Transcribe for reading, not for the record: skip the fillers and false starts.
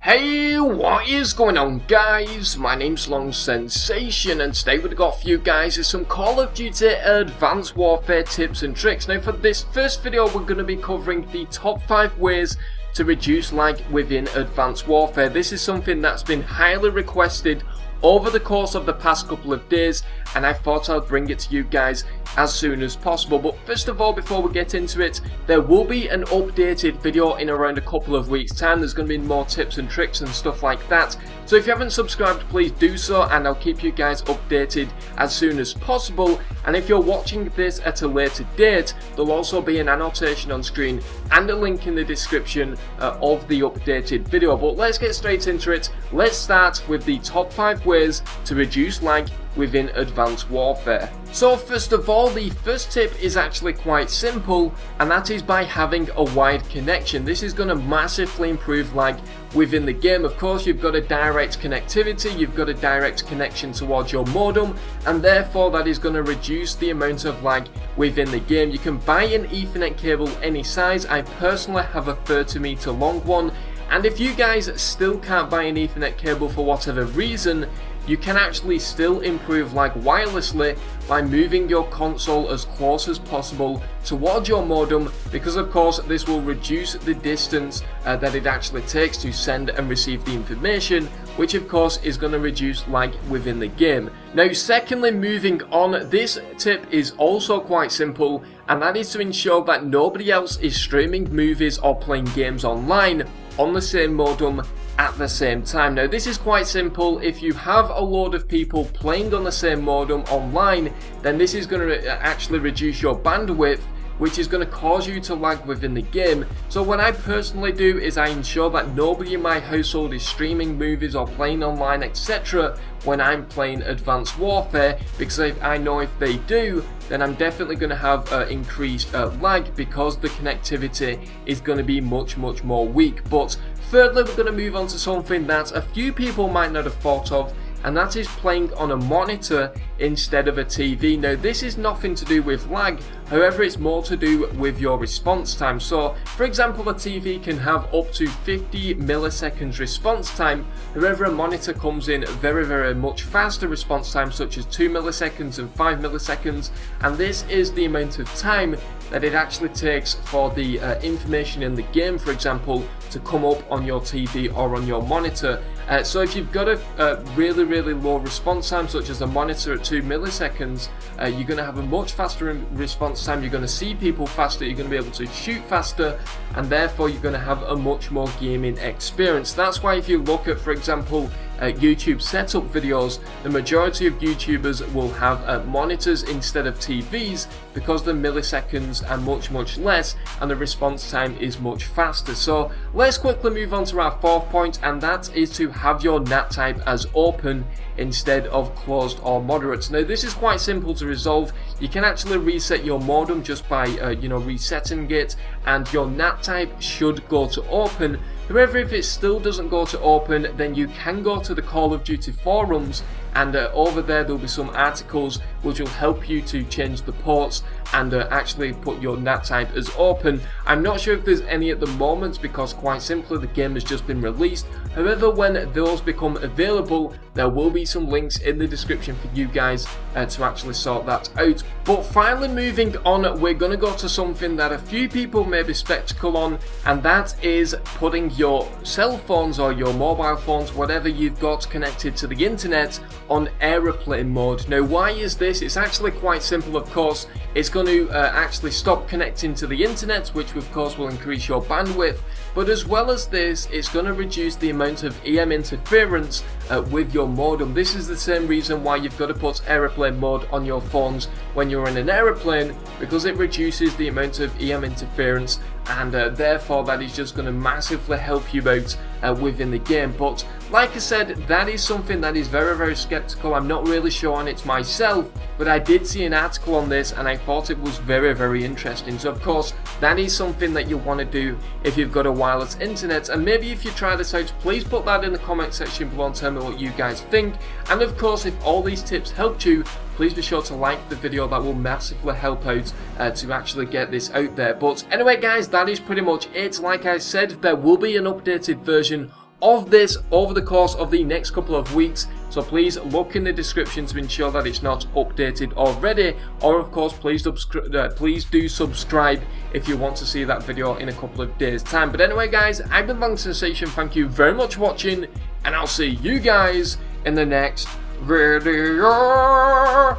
Hey, what is going on, guys? My name's Long Sensation, and today we've got for you guys some Call of Duty Advanced Warfare tips and tricks. Now, for this first video, we're going to be covering the top 5 ways to reduce lag within Advanced Warfare. This is something that's been highly requested over the course of the past couple of days, and I thought I'd bring it to you guys as soon as possible. But first of all, before we get into it, there will be an updated video in around a couple of weeks time. There's going to be more tips and tricks and stuff like that, so if you haven't subscribed, please do so, and I'll keep you guys updated as soon as possible. And if you're watching this at a later date, there'll also be an annotation on screen and a link in the description of the updated video. But let's get straight into it. Let's start with the top 5 ways to reduce lag within Advanced Warfare. So first of all, the first tip is actually quite simple, and that is by having a wide connection. This is going to massively improve lag within the game. Of course, you've got a direct connectivity, you've got a direct connection towards your modem, and therefore that is going to reduce the amount of lag within the game. You can buy an Ethernet cable any size. I personally have a 30-meter long one, and if you guys still can't buy an Ethernet cable for whatever reason, you can actually still improve lag wirelessly by moving your console as close as possible towards your modem, because of course this will reduce the distance that it actually takes to send and receive the information, which of course is going to reduce lag within the game. Now, secondly, moving on, this tip is also quite simple, and that is to ensure that nobody else is streaming movies or playing games online on the same modem at the same time. Now, this is quite simple. If you have a load of people playing on the same modem online, then this is going to actually reduce your bandwidth, which is going to cause you to lag within the game. So what I personally do is I ensure that nobody in my household is streaming movies or playing online, etc. when I'm playing Advanced Warfare, because I know if they do, then I'm definitely going to have increased lag, because the connectivity is going to be much more weak. But thirdly, we're going to move on to something that a few people might not have thought of, and that is playing on a monitor instead of a TV. Now, this is nothing to do with lag, however it's more to do with your response time. So for example, a TV can have up to 50 milliseconds response time, however a monitor comes in very much faster response time, such as 2 milliseconds and 5 milliseconds, and this is the amount of time that it actually takes for the information in the game, for example, to come up on your TV or on your monitor. So if you've got a really low response time, such as a monitor at 2 milliseconds, you're going to have a much faster response time, you're going to see people faster, you're going to be able to shoot faster, and therefore you're going to have a much more gaming experience. That's why if you look at, for example, YouTube setup videos, the majority of YouTubers will have monitors instead of TVs, because the milliseconds are much less and the response time is much faster. So let's quickly move on to our fourth point, and that is to have your NAT type as open instead of closed or moderate. Now, this is quite simple to resolve. You can actually reset your modem just by resetting it, and your NAT type should go to open. However, if it still doesn't go to open, then you can go to the Call of Duty forums, and over there there'll be some articles which will help you to change the ports and actually put your NAT type as open. I'm not sure if there's any at the moment, because quite simply the game has just been released. However, when those become available, there will be some links in the description for you guys to actually sort that out. But finally, moving on, we're going to go to something that a few people may be skeptical on, and that is putting your cell phones or your mobile phones, whatever you've got connected to the internet, on aeroplane mode. Now, why is this? It's actually quite simple, of course. It's going to actually stop connecting to the internet, which of course will increase your bandwidth, but as well as this, it's going to reduce the amount of EM interference with your modem. This is the same reason why you've got to put aeroplane mode on your phones when you're in an aeroplane, because it reduces the amount of EM interference, and therefore that is just going to massively help you out within the game. But like I said, that is something that is very skeptical. I'm not really sure on it myself, but I did see an article on this and I thought it was very interesting. So of course, that is something that you want to do if you've got a wireless internet, and maybe if you try this out, please put that in the comment section below and tell me what you guys think. And of course, if all these tips helped you, please be sure to like the video. That will massively help out to actually get this out there. But anyway guys, that is pretty much it. Like I said, there will be an updated version of this over the course of the next couple of weeks, so please look in the description to ensure that it's not updated already, or of course please do subscribe if you want to see that video in a couple of days time. But anyway guys, I've been Long Sensation, thank you very much for watching, and I'll see you guys in the next video.